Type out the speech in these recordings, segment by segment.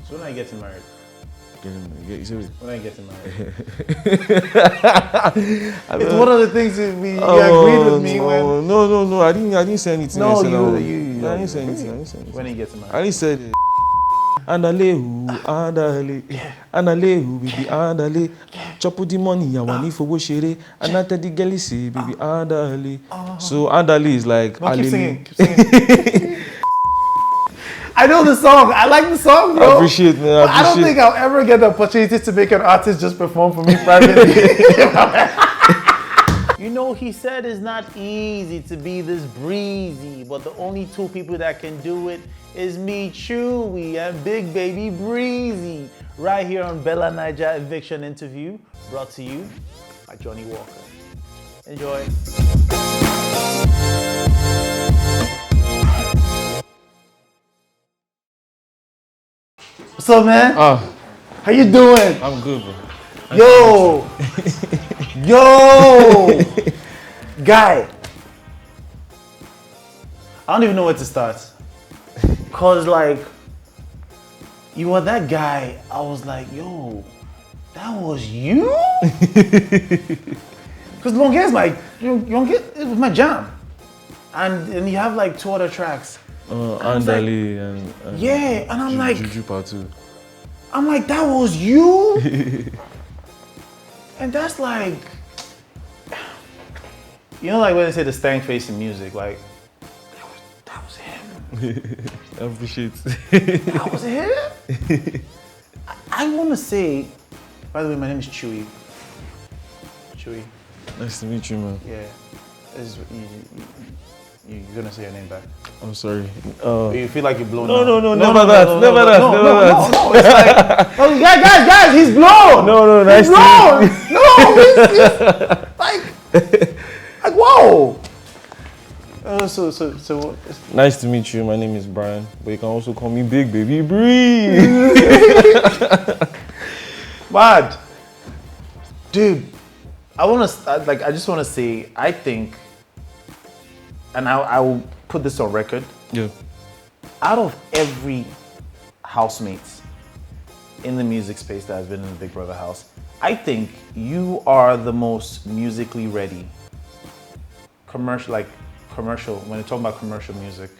So when are you getting married? When are you getting married? It's one of the things that you agreed with me when... No. I didn't say anything. No, I didn't say anything. When are you getting married? I only said Andalehu, baby, andale. Chop the money, I want for what shere. And I tell the girl say, baby, andale. So andale is like. No, keep singing. I know the song. I like the song, bro. I appreciate it, man. I don't think I'll ever get the opportunity to make an artist just perform for me privately. You know, he said it's not easy to be this breezy, but the only two people that can do it is me, Chuey, and Big Baby Briii, right here on BellaNaija Eviction Interview, brought to you by JohnnieWalker. Enjoy. What's up, man? How you doing? I'm good, bro. Yo! Guy. I don't even know where to start. Cause like, you were that guy, I was like, yo, that was you? Cause Longue is like, it was my jam. And you have like 2 other tracks. Andale and yeah, and I'm like, Juju Part 2. I'm like, that was you? And that's like, you know, like when they say the stank face in music, like, that was him. I appreciate it. That was him? I want to say, by the way, my name is Chuey. Chuey. Nice to meet you, man. Yeah. You're gonna say your name back. I'm sorry. You feel like you're blown? No, now. never that. No, it's like, oh, guys, he's blown. No, nice he's blown. He's like, whoa. So nice to meet you. My name is Bryann, but you can also call me Big Baby Briii. Bad, dude. I just want to say, I think, and I will put this on record. Yeah. Out of every housemates in the music space that has been in the Big Brother house, I think you are the most musically ready. Commercial, when you're talking about commercial music,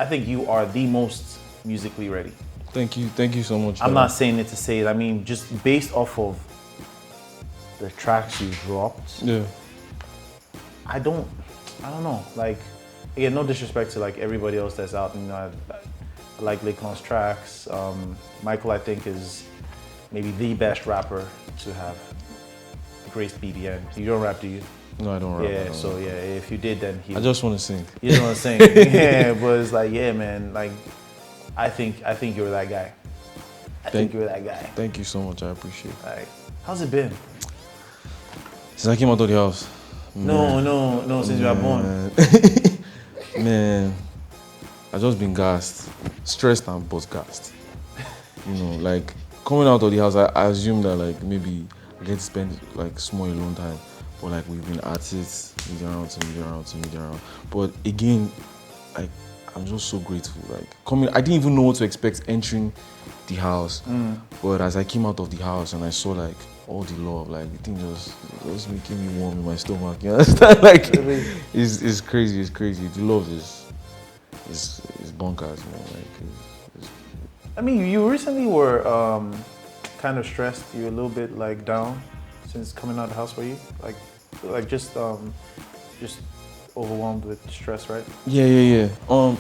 I think you are the most musically ready. Thank you so much. I'm not saying it to say it. I mean, just based off of the tracks you dropped. Yeah. I don't know. Like, again, no disrespect to like everybody else that's out. You know, I like Lakon's tracks. Michael, I think, is maybe the best rapper to have graced BBN. You don't rap, do you? No, I don't rap. Yeah, so yeah, if you did, then I just want to sing. You just want to sing. Yeah, but it's like, yeah, man. Like, I think you're that guy. I think you're that guy. Thank you so much. I appreciate it. Like, how's it been? Since I came out of the house. No, since you were born. Man, I just been gassed, stressed and but gassed. You know, like coming out of the house, I assume that like maybe I get to spend like small alone time, but like we've been artists, media around. But again, like I'm just so grateful. Like coming, I didn't even know what to expect entering the house, but as I came out of the house and I saw like all the love, like the thing just making me warm in my stomach. You understand? Like it's crazy. The love is bonkers, man. Like, I mean, you recently were kind of stressed. You were a little bit like down since coming out of the house. Were you like just overwhelmed with stress, right? Yeah.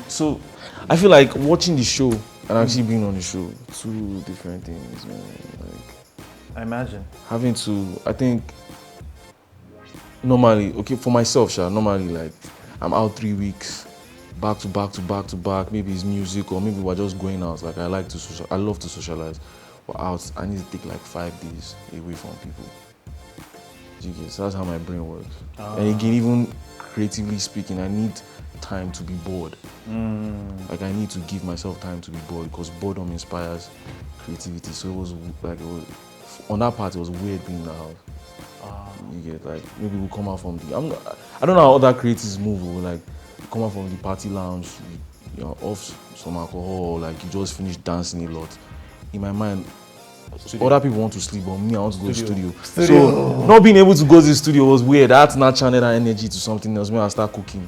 So I feel like watching the show and actually being on the show, 2 different things, man. Like, I imagine. Having to, I think, normally, okay, for myself, normally, like, I'm out 3 weeks, back to back. Maybe it's music or maybe we're just going out. Like, I love to socialize. We're out, I need to take like 5 days away from people. So that's how my brain works. And again, even creatively speaking, I need time to be bored. Like, I need to give myself time to be bored because boredom inspires creativity. So it was on that part, it was weird being in the house. You get, like, maybe we'll come out from the, I don't know how other creatives move, like, come out from the party lounge, you know, off some alcohol, like, you just finish dancing a lot. in my mind, other people want to sleep, but me, I want to go to the studio. So not being able to go to the studio was weird. I had to not channel that energy to something else when I start cooking.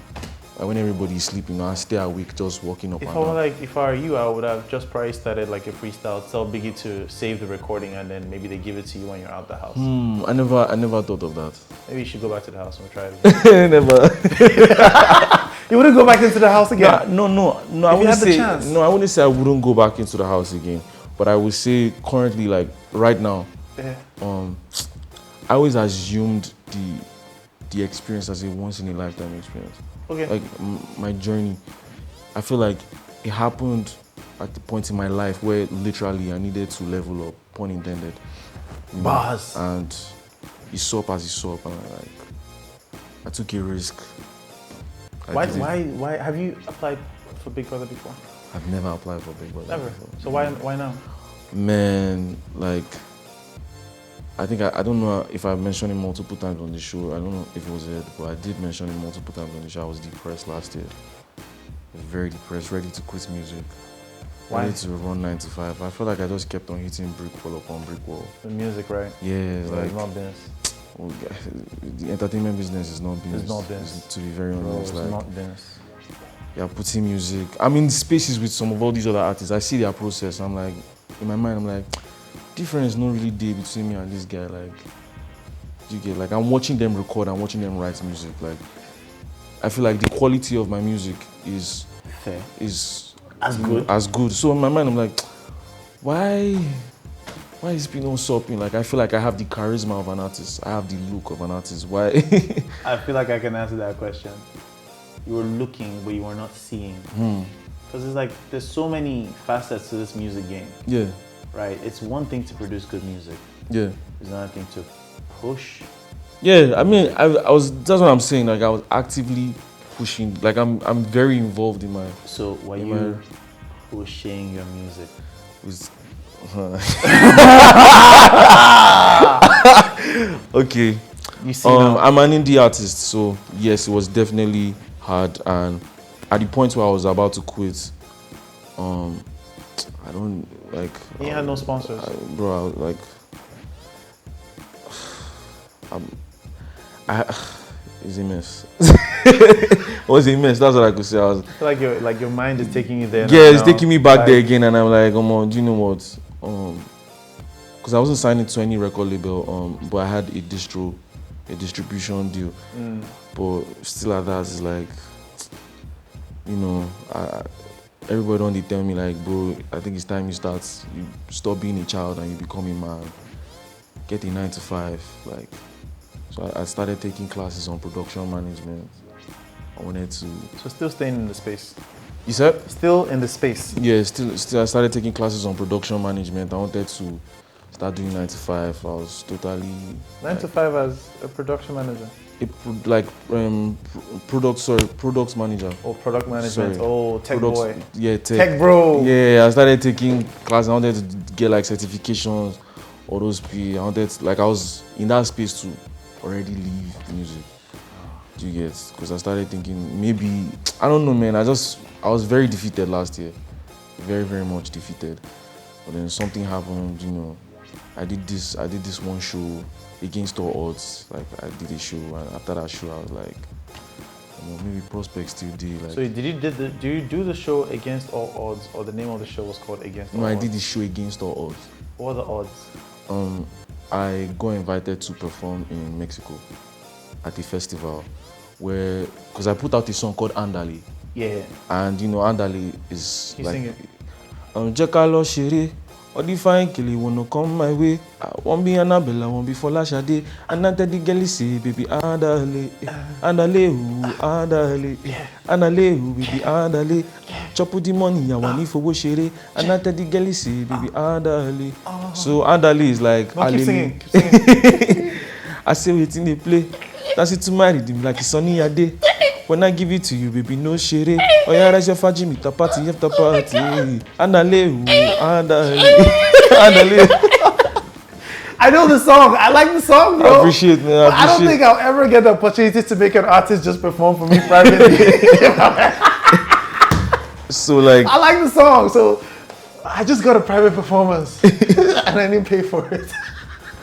Like when everybody is sleeping, I stay awake just walking up and down. If I were you, I would have just probably started like a freestyle, tell Biggie to save the recording, and then maybe they give it to you when you're out the house. I never thought of that. Maybe you should go back to the house and try it. Never. You wouldn't go back into the house again? No. I wouldn't say I wouldn't go back into the house again. But I would say currently, like right now, I always assumed the experience as a once in a lifetime experience. Okay. Like my journey, I feel like it happened at the point in my life where literally I needed to level up, pun intended. Bars. And it saw up as it saw up, and I took a risk. Why have you applied for Big Brother before? I've never applied for Big Brother. Never. Before. So why now? Man, like I think I don't know if I mentioned it multiple times on the show. I don't know if it was it, but I did mention it multiple times on the show. I was depressed last year. I was very depressed, ready to quit music. Why? Ready to run 9 to 5. I felt like I just kept on hitting brick wall upon brick wall. The music, right? Yeah, so like it's not business. Oh, the entertainment business is not business. It's not business. To be very honest, it's like not business. Yeah, putting music. I'm in spaces with some of all these other artists. I see their process. I'm like, in my mind, I'm like, difference not really there between me and this guy. Like, you get like I'm watching them record, I'm watching them write music. Like, I feel like the quality of my music is fair. Is as good. So in my mind, I'm like, why is people not sopping? Like, I feel like I have the charisma of an artist. I have the look of an artist. Why? I feel like I can answer that question. You were looking, but you were not seeing. Because it's like, there's so many facets to this music game. Yeah. Right? It's one thing to produce good music. Yeah. It's another thing to push. Yeah, I mean, that's what I'm saying. Like, I was actively pushing. Like, I'm very involved in my... So, were you pushing your music? Okay. You see I'm an indie artist, so yes, it was definitely hard. And at the point where I was about to quit, I don't like. You had no sponsors, bro. I was like, it's a mess. It was a mess. That's what I could say. I was like your mind is taking you there. Yeah, it's taking me back there again, and I'm like, do you know what? Because I wasn't signed to any record label, but I had a distribution deal. But still at that, it's like, you know, everybody on they tell me like, bro, I think it's time you stop being a child and you become a man. Get a 9 to 5, like. So I started taking classes on production management. I wanted to. So still staying in the space. You said? Still in the space. Yeah, still. I started taking classes on production management. I wanted to start doing 9 to 5. I was totally 9 to 5 as a production manager. Products manager. Oh, product management. Sorry. Oh, tech boy. Yeah, tech bro. Yeah, I started taking classes. I wanted to get like certifications, all those I wanted I was in that space to already leave music. Do you get? Because I started thinking maybe I don't know, man. I was very defeated last year, very very much defeated. But then something happened, you know. I did this one show against all odds. Like I did a show, and after that show, I was like, you know, maybe prospects still did. Like, so did you do the show against all odds, or the name of the show was called Against All Odds? No, I did the show against all odds. What are the odds? I got invited to perform in Mexico at a festival because I put out a song called Andale. Yeah. And you know, Andale is you like. Sing it. Jekalo Shere, all the fine killy wanna come my way. I won't be Annabella, won't be for Lashade. And not the girl say, baby, Andale, Andale, Andale, baby, Andale. Chop with the money, I want it for what Shere. And not the girl say, baby, Andale. So Andale is like, no, keep singing, keep singing. I say it in the play. That's it to marry them like it's sunny a day. When I give it to you, baby, no share. Oh yeah, that's your fajimi, tapati after party. Andale, Andale. I know the song. I like the song, bro. I appreciate it. I don't think I'll ever get the opportunity to make an artist just perform for me privately. So like, I like the song. So I just got a private performance and I didn't pay for it.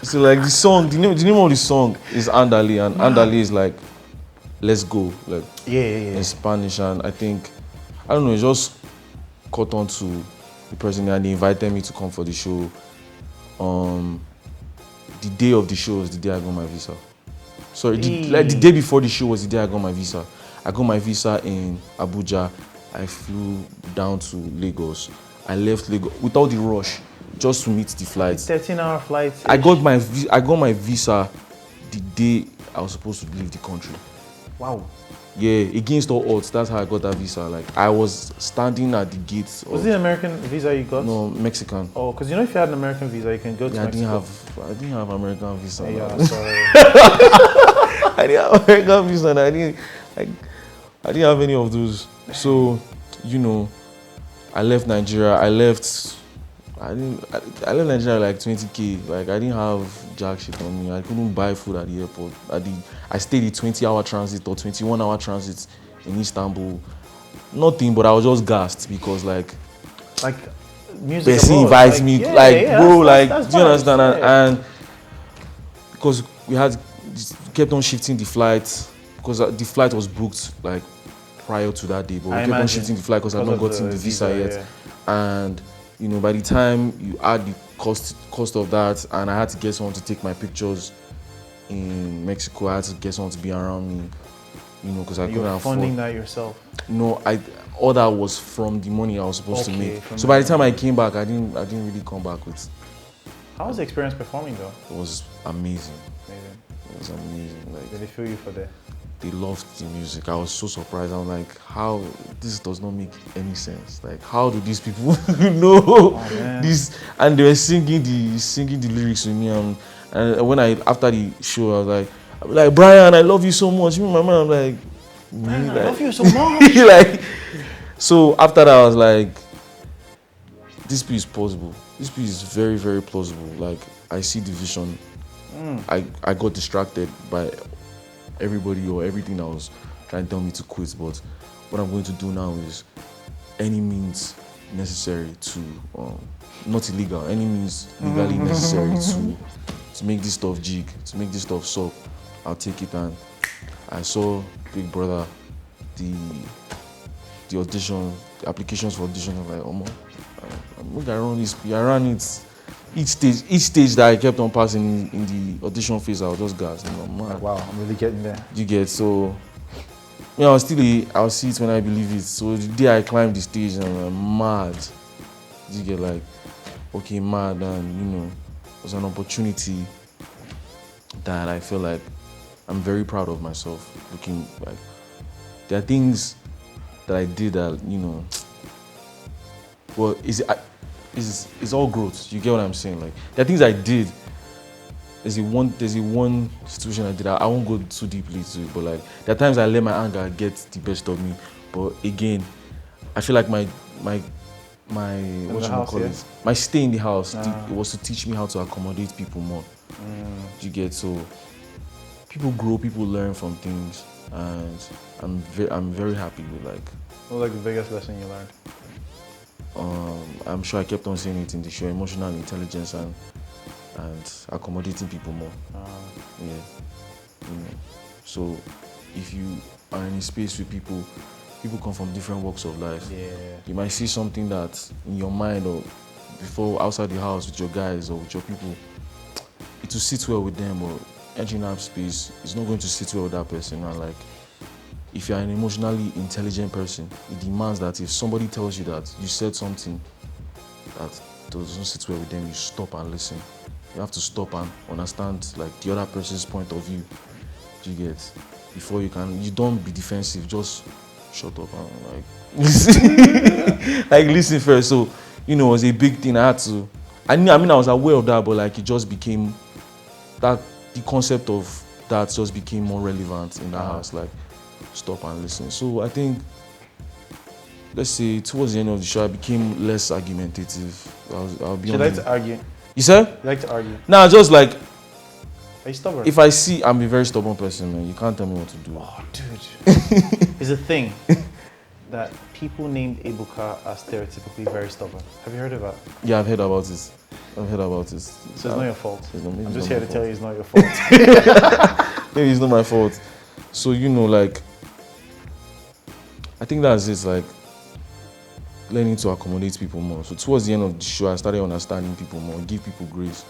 So like the song, the name of the song is Andale, and Andale is like let's go, like in Spanish. And I think, I don't know, it just caught on to the person and they invited me to come for the show. The day of the show was the day I got my visa. Sorry, the day before the show was the day I got my visa. I got my visa in Abuja. I flew down to Lagos. I left Lagos without the rush, just to meet the flight. 13-hour flight. I got my visa the day I was supposed to leave the country. Wow. Yeah, against all odds, that's how I got that visa. Like, I was standing at the gates. Was it an American visa you got? No, Mexican. Oh, because you know if you had an American visa, you can go to Mexico. I didn't have American visa. Yeah, sorry. I didn't have American visa and I didn't have any of those. So, you know, I left Nigeria. I left Nigeria like 20K. Like, I didn't have jack shit on me. I couldn't buy food at the airport. I stayed in 20-hour transit or 21-hour transit in Istanbul. Nothing, but I was just gassed because like music person abroad, invites me, bro, that's do you understand? And because we kept on shifting the flight because the flight was booked like prior to that day, but we kept on shifting the flight because I've not gotten the visa yet. Yeah. And you know, by the time you add the cost of that, and I had to get someone to take my pictures in Mexico, I had to get someone to be around me, you know, because I couldn't afford. You're funding that yourself? No, all that was from the money I was supposed to make. So by the time I came back, I didn't really come back with. How was the experience performing though? It was amazing. It was amazing. Like, did they feel you for that? They loved the music. I was so surprised. I'm like, how this does not make any sense. Like, how do these people know this? And they were singing the lyrics with me. And when after the show, I was like, Bryann, I love you so much. My man, I'm like, man, I love you so much. Like, so after that, I was like, this piece is plausible. This piece is very, very plausible. Like, I see the vision. I got distracted by everybody or everything that was trying to tell me to quit, but what I'm going to do now is any means necessary to not illegal, any means legally necessary to make this stuff jig, to make this stuff soap. I'll take it. And I saw Big Brother, the audition, the applications for audition. I'm like, I ran it. Each stage that I kept on passing in the audition phase, I was just gassed. Wow, I'm really getting there. You get, so, you know, I'll see it when I believe it. So the day I climbed the stage, I'm mad. You get, like, okay, mad, and you know, it was an opportunity that I feel like I'm very proud of myself. Looking like there are things that I did that, you know, well, it's all growth. You get what I'm saying? Like, there are things I did. There's a one situation I did. I won't go too deeply into it, but like, there are times I let my anger get the best of me. But again, I feel like my my stay in the house, it was to teach me how to accommodate people more. You get, so people grow, people learn from things, and I'm very happy with like. What was like the biggest lesson you learned? I'm sure I kept on saying it in the show: emotional intelligence and accommodating people more. Yeah, you know. So if you are in a space with people come from different walks of life. Yeah. You might see something that in your mind or before outside the house with your guys or with your people, it will sit well with them, but entering that space is not going to sit well with that person. And like, if you're an emotionally intelligent person, it demands that if somebody tells you that you said something that doesn't sit well with them, you stop and listen. You have to stop and understand like the other person's point of view. You get, before you don't be defensive, just shut up and like listen. Like, listen first. So, you know, it was a big thing. I was aware of that, but like, it just became that the concept of that just became more relevant in that house. Like, stop and listen. So I think, let's say towards the end of the show, I became less argumentative. I'll be. You like to argue? You said? You like to argue? Nah, just like. Are you stubborn? If I see, I'm a very stubborn person, man. You can't tell me what to do. Oh, dude. It's a thing that people named Ebuka are stereotypically very stubborn. Have you heard of that? Yeah, I've heard about it. I've heard about it. So it's not your fault. I'm just not here my to tell fault. you it's not your fault. Maybe it's not my fault. So, you know, like, I think that's it, like, learning to accommodate people more. So towards the end of the show, I started understanding people more, give people grace.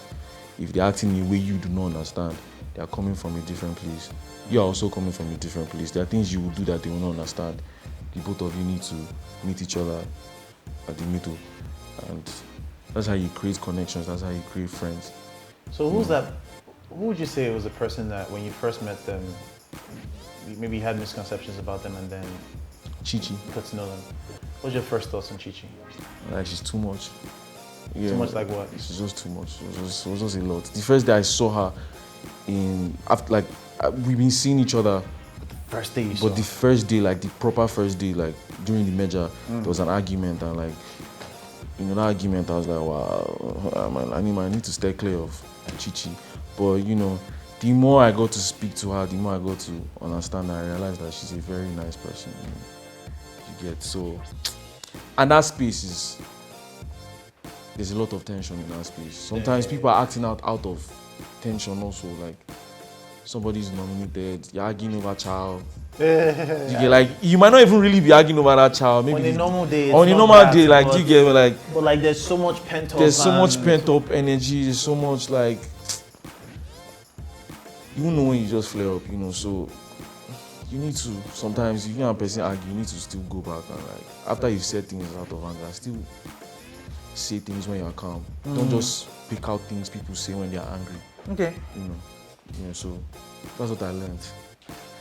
If they're acting in a way you do not understand, they are coming from a different place. You are also coming from a different place. There are things you will do that they will not understand. The both of you need to meet each other at the middle. And that's how you create connections, that's how you create friends. So who's that? Who would you say was the person that when you first met them, maybe you had misconceptions about them and then Chichi. you got to know them? What's your first thoughts on Chichi? Like, she's too much. Yeah, Too much like what? She's just too much. It was just a lot. The first day I saw her we've been seeing each other. First day you saw. But the first day, like the proper first day, like during the major, there was an argument, and like, you know, that argument, I was like, wow, man, I need to stay clear of Chichi. But you know, the more I got to speak to her, the more I got to understand her, I realized that she's a very nice person. You get so, and that space is, there's a lot of tension in that space. Sometimes people are acting out of tension also, like somebody's nominated, you're arguing over a child. You get, like, you might not even really be arguing over that child. Maybe on a normal day. On a normal day, like, you get, like. But like, there's so much pent up. There's so much pent up energy. There's so much, like, you know when you just flare up, you know. So you need to, sometimes if you and a person argue, you need to still go back and, like, after you've said things out of anger, still say things when you're calm. Don't just pick out things people say when they're angry. Okay. You know. Yeah, so that's what I learned.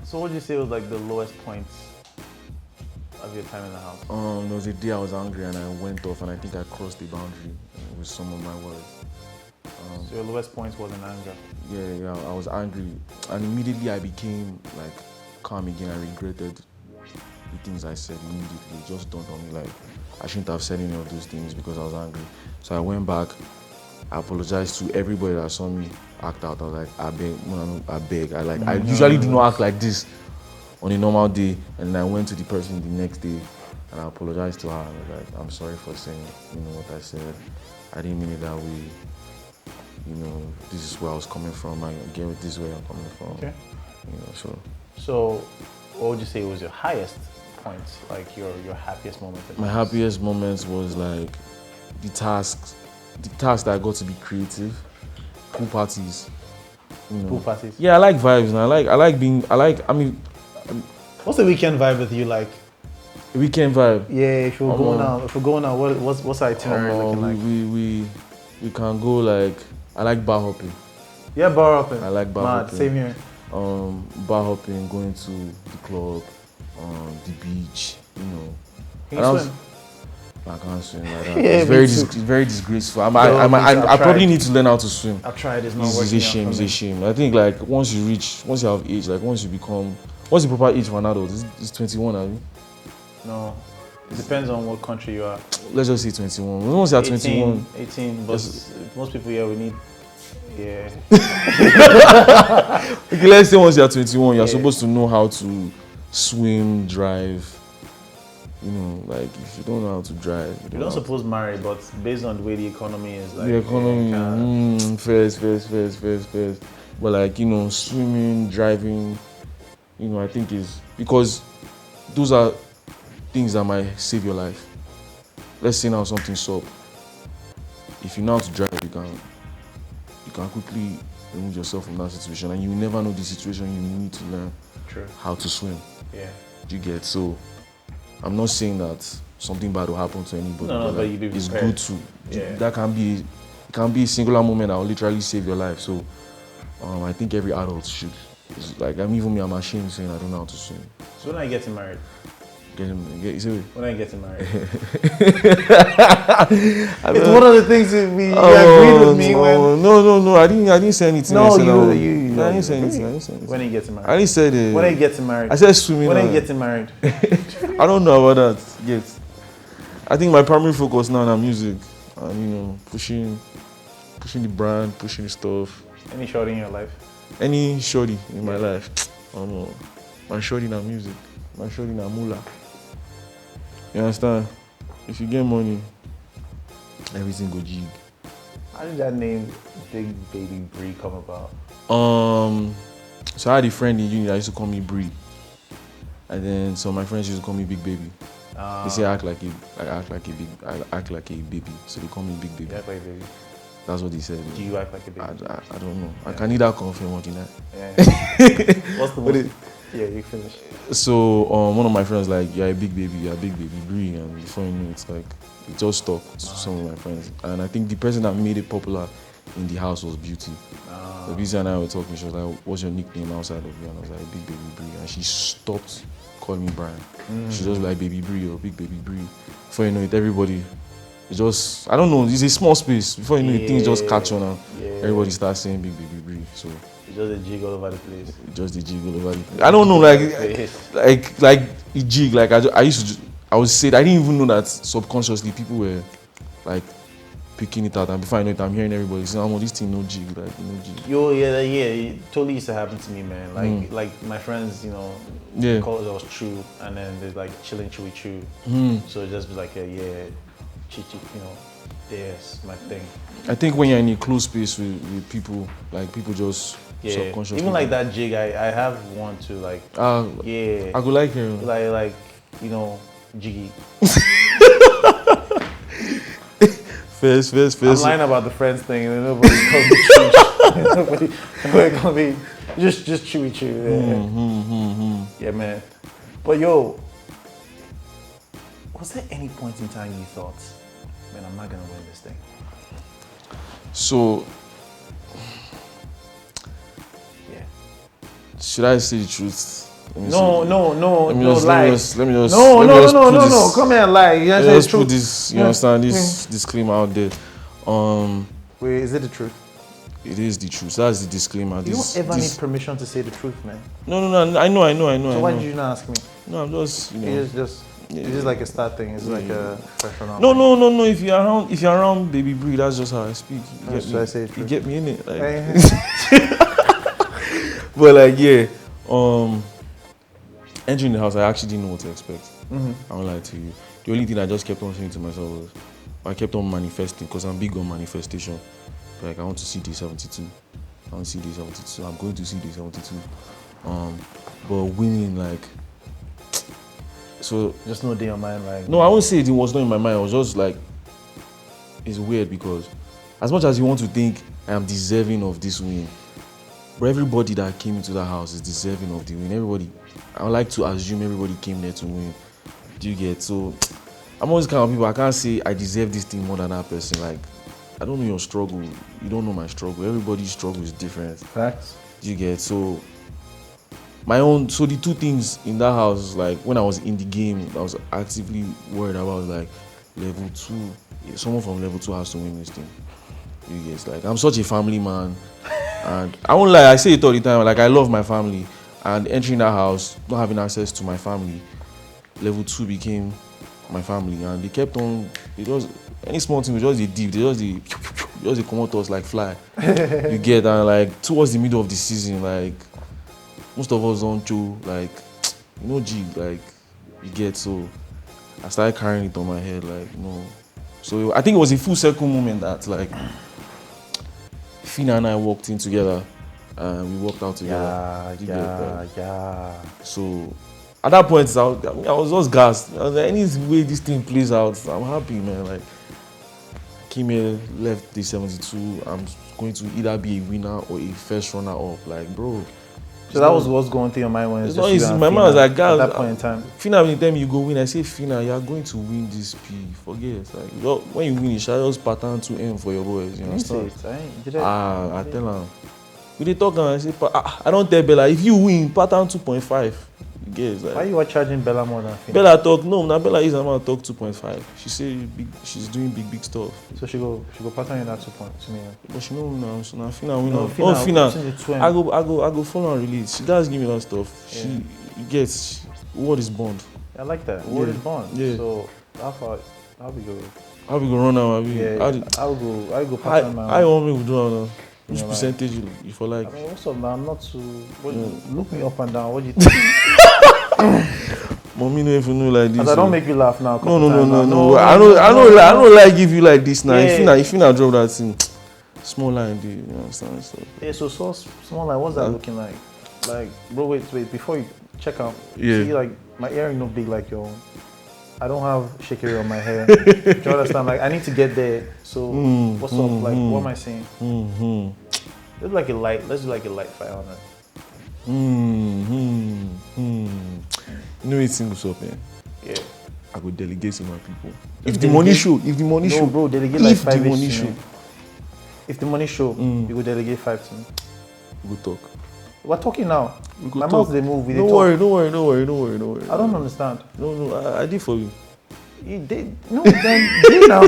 So what would you say was like the lowest point of your time in the house? There was a day I was angry and I went off and I think I crossed the boundary with some of my words. So your lowest point was in anger? Yeah, I was angry and immediately I became like calm again. I regretted the things I said immediately. It just dawned on me like I shouldn't have said any of those things because I was angry. So I went back, I apologized to everybody that saw me act out. I was like, I beg. I usually do not act like this on a normal day. And then I went to the person the next day and I apologized to her. I was like, I'm sorry for saying, you know, what I said. I didn't mean it that way. You know, this is where I was coming from. I get it, this is where I'm coming from. Okay. You know, so what would you say was your highest point, like your happiest moment? My happiest moments was like the task that I got to be creative. Pool parties. You know. Pool parties? Yeah, I like vibes and I mean, what's the weekend vibe with you like? Weekend vibe? Yeah, if we're going out, what's our itinerary looking like? We can go like, I like bar hopping. Yeah, bar hopping. I like bar hopping. Same here. Bar hopping, going to the club, the beach, you know. Can you swim? I can't swim like that. Yeah, it's very disgraceful. I probably need to learn how to swim. I've tried. It's not It's working. It's a shame. I think like once you have age, like once the proper age for an adult, it's 21, have you? No, it depends on what country you are. Let's just say 21. Once you're 21. 18, but most people here we need. Yeah. Okay, let's say once you're 21, you're supposed to know how to swim, drive. You know, like if you don't know how to drive, you don't suppose to marry, but based on the way the economy is, like the economy, first. But like, you know, swimming, driving, you know, I think is because those are things that might save your life. Let's say now something's up. If you know how to drive, you can quickly remove yourself from that situation, and you will never know the situation. You need to learn how to swim. Yeah. You get so. I'm not saying that something bad will happen to anybody. No, but you be it's prepared. good to. Yeah. That can be a singular moment that will literally save your life. So, I think every adult should. It's like I'm ashamed saying I don't know how to swim. So when are you getting married? When are you getting married? It's one of the things that you agreed with me when. No. I didn't say anything. No, I didn't say anything. When are you getting married? I didn't say it. When are you getting married? I said swimming. When are you getting married? I don't know about that yet. I think my primary focus now is music, and you know, pushing the brand, pushing the stuff. Any shorty in your life? Any shorty in my life? I don't know. My shorty na music. My shorty na mula. You understand? If you get money, everything go jig. How did that name Big Baby Briii come about? So I had a friend in uni that used to call me Bree, and then some of my friends used to call me Big Baby. They say I act like a baby, so they call me Big Baby. You act like a baby. That's what they said. Do you act like a baby? I don't know. Yeah. I can neither confirm or deny. Yeah. What's the most? Yeah, you finish. So one of my friends like, you're a big baby, you're a Big Baby Briii, and before you know it's like it just stuck to some of my friends. And I think the person that made it popular in the house was Beauty. So Beauty and I were talking. She was like, "What's your nickname outside of you?" And I was like, "Big Baby Briii," and she stopped calling me Bryann. She just like Baby Briii or Big Baby Briii. Before you know it, everybody, it just, I don't know, it's a small space. Before you know it, things just catch on and everybody starts saying Big Baby Briii. So it's just a jig all over the place. Just a jig all over the place. I don't know, like a jig. Like I would say, I didn't even know that subconsciously people were like picking it out, and before I know it, I'm hearing everybody saying, "Oh, this thing no jig, like no jig." Yo, yeah, it totally used to happen to me, man. Like my friends, you know, they call it was Chu, and then they're like chilling Chuey Chu. So it just be like, yeah, chi, you know, there's my thing. I think when you're in a close space with people, like people just subconsciously. Even like that jig, I have one too, like yeah. I go like hearing like you know, jiggy. First. I'm lying about the friends thing, and nobody called me Chu. Nobody called me just Chuey Chu. Yeah. Yeah, man. But yo, was there any point in time you thought, man, I'm not gonna win this thing? So, yeah. Should I say the truth? No, lie. Let me just no. Come here and lie. You just put this, you understand, this disclaimer out there. Wait, is it the truth? It is the truth. That's the disclaimer. You don't ever need permission to say the truth, man. No. I know. So why did you not ask me? No, I'm just, you know. It's just like a start thing. It's like a pressure on. No. If you're around Baby Briii, that's just how I speak. You get me in it. Like. But like, yeah. Entering the house, I actually didn't know what to expect. I won't lie to you. The only thing I just kept on saying to myself was, I kept on manifesting, because I'm big on manifestation. Like, I want to see day 72. I want to see day 72. I'm going to see day 72. But winning, like, so. Just no day on mind, like. No, I won't say it was not in my mind. I was just like, it's weird because as much as you want to think I am deserving of this win, but everybody that came into the house is deserving of the win. Everybody, I would like to assume everybody came there to win. Do you get? So I'm always kind of people, I can't say I deserve this thing more than that person. Like, I don't know your struggle. You don't know my struggle. Everybody's struggle is different. Facts. Do you get? So so the two things in that house, like when I was in the game, I was actively worried about, like, level 2. Someone from level 2 has to win this thing. You get? Like, I'm such a family man. And I won't lie, I say it all the time, like, I love my family. And entering that house, not having access to my family, level 2 became my family. And they kept on, any small thing was just a deep, they come out to us like fly. You get? And like, towards the middle of the season, like, most of us don't do, like, jig, like, you get? So I started carrying it on my head, like, no. So I think it was a full circle moment that, like, Fina and I walked in together, and we walked out together. Yeah. So at that point, I was just gassed. I was like, any way this thing plays out, I'm happy, man. Like, I came here, left day 72. I'm going to either be a winner or a first runner up. Like, bro. So that was what's going through your mind when it's just easy. My mind was like, guys, at that point in time. Fina, when you tell me you go win, I say, Fina, you are going to win this P. Forget. Like, when you win, you shall just pattern 2M for your boys. You understand? I tell her. We dey talk and I say, I don't tell Bella, if you win, pattern 2.5. You get? Like, why you are charging Bella more than Fina? Bella talk, no, now Bella is about to talk 2.5. She say she's doing big stuff. So she go pattern in that 2 million. But she know now, so now Fina win. No, Fina, I go follow and release. She does give me that stuff. Yeah. She gets word is bond. I like that. Word is bond. Yeah. So how we go? How we go run now? I will go pattern my. I want me to do now. Which percentage you for like? I mean, what's up, man? I'm not too. Look me up and down. What do you think? Mommy no even know like this. As I don't make you laugh now. No. I don't like give you like this now. Yeah. If you not drop that thing, small line, dude. You understand? So. Yeah, so small line, what's that looking like? Like, bro, wait, before you check out, Yeah. see, like, my earring no big like your own. I don't have shakiri on my hair. Do you understand? Like, I need to get there. So, what's up? Like, what am I saying? Let's do like a light fire on it. You know it's single up, man. Yeah. I go delegate to my people. If the money show, no, bro, delegate like 5 the money show. If the money show, you go delegate 5 to me. We go talk. We're talking now. My talk. mouth they move. Don't worry. I don't understand. No, I did for you. You did? No, then did now.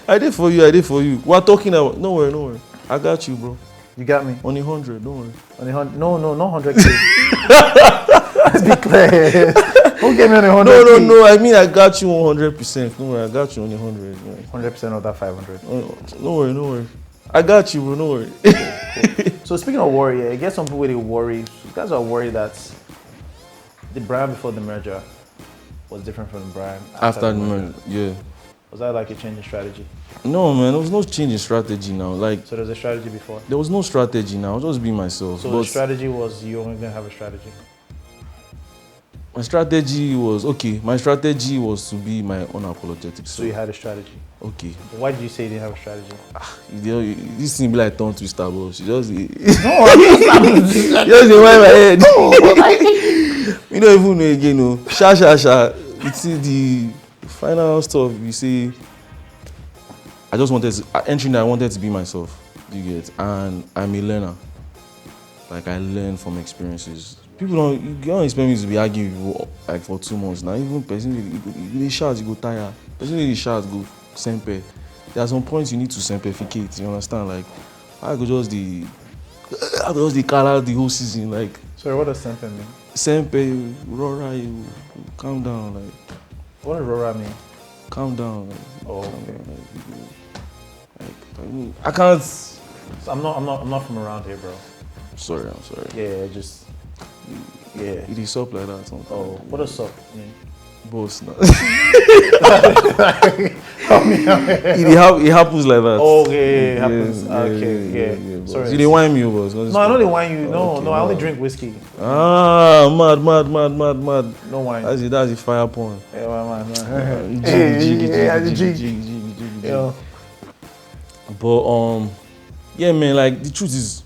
I did for you. We're talking about. No worry. I got you, bro. You got me. On the 100, don't worry. On the 100? No, not 100K. Let's be clear. Don't get me on the 100K. No. I mean, I got you 100%. Don't worry, I got you on the 100. 100% of that 500. No worry. I got you, bro. No worry. Cool. So speaking of worry, I guess some people they worry. You guys are worried that the Bryann before the merger was different from the Bryann after the merger. Yeah. Was that like a change in strategy? No, man. There was no change in strategy now. Like. So there was a strategy before? There was no strategy now. I was just being myself. So the strategy was you only gonna have a strategy? My strategy was to be my unapologetic self. So you had a strategy? Okay. Why did you say you didn't have a strategy? This thing be like tongue twister, but she just... No, I mean... just in my head. We don't even know again, no. Sha. It's the final stuff, you see... I wanted to be myself, you get? And I'm a learner. Like, I learn from experiences. You don't expect me to be arguing with you like for 2 months now. Even person they shout, you go tired. Person they shout, go sempe. There are some points you need to sempificate. You understand? Like I go just the color the whole season. Like sorry, what does sempe mean? Sempe, rora, you calm down. Like what does rora mean? Calm down. Like, oh, okay. Like I can't. So I'm not from around here, bro. I'm sorry. Yeah, just. Yeah. It is up like that sometimes. Oh, what does up mean? Boss now. It happens like that. Okay, it happens. Okay, yeah. Sorry. You didn't wine me, boss. No, I don't dey wine you. No, I only drink whiskey. Ah, mad. No wine. That's the fire point. Yeah, man. Jiggy. But yeah, man. Like the truth is.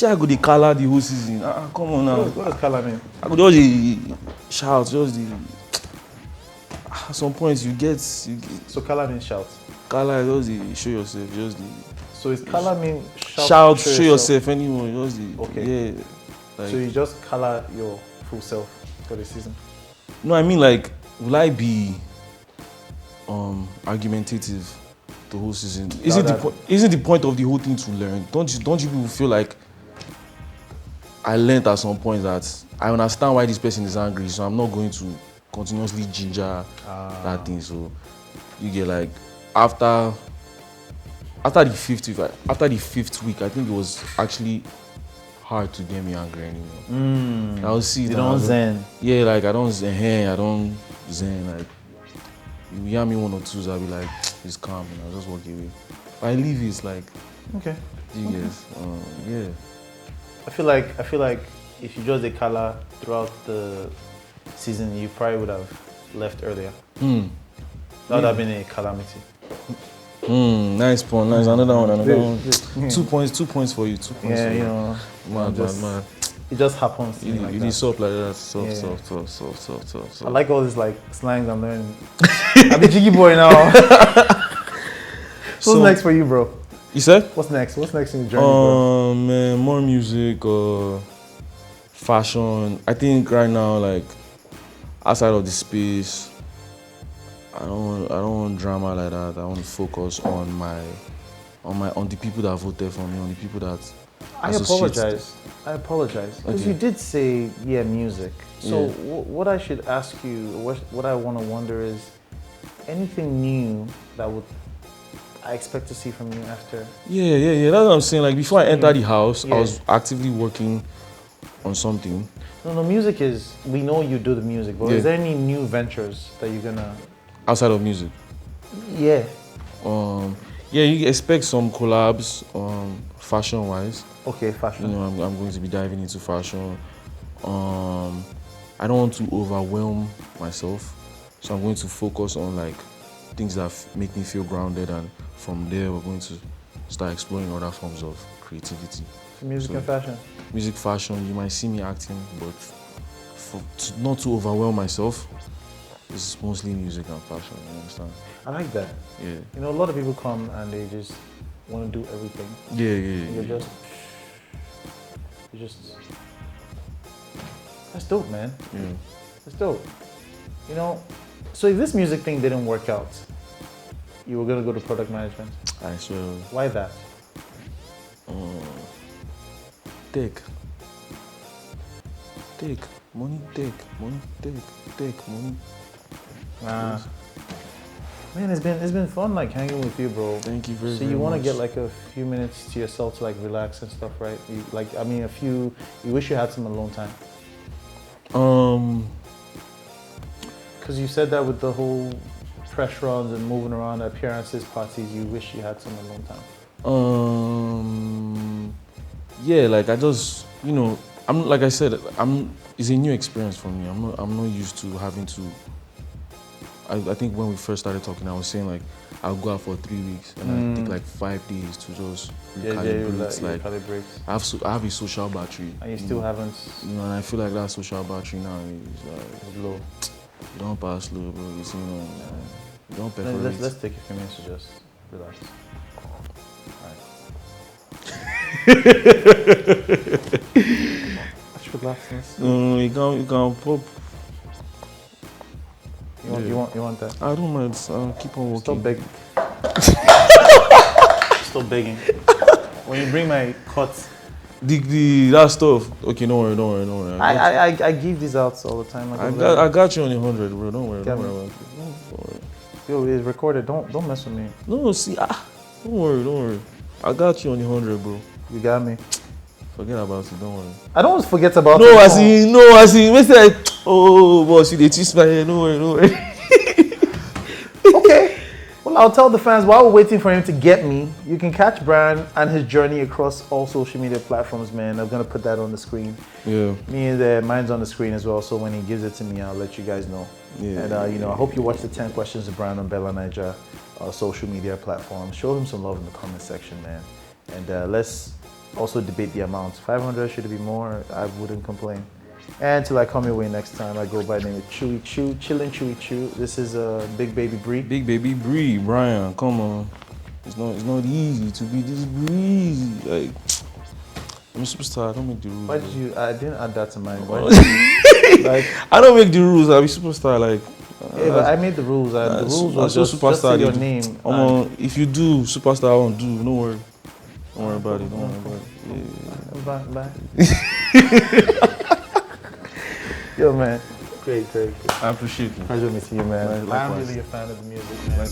I go the color the whole season. Come on now. What does color mean? I go just shout, at some point you get. So color means shout. Color just show yourself, So is color mean shout, show yourself anymore, okay. Yeah. Like, so you just color your full self for the season. No, I mean like, will I be argumentative the whole season? Isn't the point of the whole thing to learn? Don't you people feel like? I learned at some point that I understand why this person is angry, so I'm not going to continuously ginger that thing. So you get like after the fifth week, I think it was actually hard to get me angry anymore. I'll see. You don't zen. Yeah, like I don't zen. Like you hear me 1 or 2s, I'll be like, it's calm, and I'll just walk away. If I leave, it's like okay. You guys, yeah. I feel like if you just the color throughout the season, you probably would have left earlier. That would have been a calamity. Nice point. Nice. Another one. 2 points. 2 points for you. 2 points. Yeah, for you. you know. Mad. It just happens. It is soft like that. Soft. I like all this like slangs I'm learning. I'm a jiggy boy now. What's next for you, bro? You said? What's next? What's next in the journey, bro? Man, more music, fashion. I think right now, like outside of the space, I don't want drama like that. I want to focus on the people that voted for me, on the people that. I apologize. Because you did say music. So what I should ask you, what I want to wonder is, anything new that I expect to see from you after? Yeah. That's what I'm saying. Like before I entered the house, I was actively working on something. No, music is, we know you do the music, but Yeah. is there any new ventures that you're gonna... Outside of music. Yeah. Yeah, you expect some collabs, fashion-wise. Okay, fashion. You know, I'm going to be diving into fashion. I don't want to overwhelm myself, so I'm going to focus on like things that make me feel grounded, and from there we're going to start exploring other forms of creativity. Music and fashion. Music, fashion. You might see me acting, but not to overwhelm myself. It's mostly music and fashion. You understand? I like that. Yeah. You know, a lot of people come and they just want to do everything. Yeah. You're just. That's dope, man. Yeah. That's dope. You know, so if this music thing didn't work out, you were gonna go to product management. I swear. Why that? Take money, take money. Man, it's been fun like hanging with you, bro. Thank you very much. So you want to get like a few minutes to yourself to like relax and stuff, right? You wish you had some alone time. Because you said that with the whole press runs and moving around appearances, parties, you wish you had some alone time. Yeah, like I just, you know, like I said, it's a new experience for me. I'm not used to having to. I think when we first started talking, I was saying like I'll go out for 3 weeks and I take like 5 days to just recalibrate. I have a social battery. And you still haven't. You know, and I feel like that social battery now is like it's low. You don't pass low, bro. You see, you don't perforate. Let's take a few minutes to just relax. Let's relax. You can pop. You want that? I don't mind. I'll keep on walking. Stop begging. Stop begging. When you bring my cuts. That stuff. Okay, don't worry. I give these out all the time. I got you on 100, bro. Don't worry. Don't worry. Yo, it's recorded. Don't mess with me. No, see, don't worry. I got you on 100, bro. You got me. Forget about it. Don't worry. I don't forget about it. No, I see. Wait till boss, you they twist my head. Don't worry. Okay. Well, I'll tell the fans while we're waiting for him to get me, you can catch Bryann and his journey across all social media platforms, man. I'm going to put that on the screen. Yeah. Mine's on the screen as well, so when he gives it to me, I'll let you guys know. Yeah. And, I hope you watch the 10 questions of Bryann on BellaNaija social media platform. Show him some love in the comment section, man. And let's also debate the amount. 500, should it be more? I wouldn't complain. And till I come your way next time, I go by the name of Chuey Chu, chillin' Chuey Chu. This is Big Baby Briii. Big Baby Briii, Bryann, come on. It's not easy to be this breezy. Like, I'm a superstar. I don't make the rules. Why did you? I didn't add that to mine. I don't make the rules. I'm a superstar. Like, yeah, but I made the rules. The rules was just superstar. Just your name. If you do superstar, I won't do. Don't worry. Don't worry about it. Yeah. Bye. Yo, man. Great. I appreciate it. Pleasure meeting you, man. Likewise. I'm really a fan of the music, man.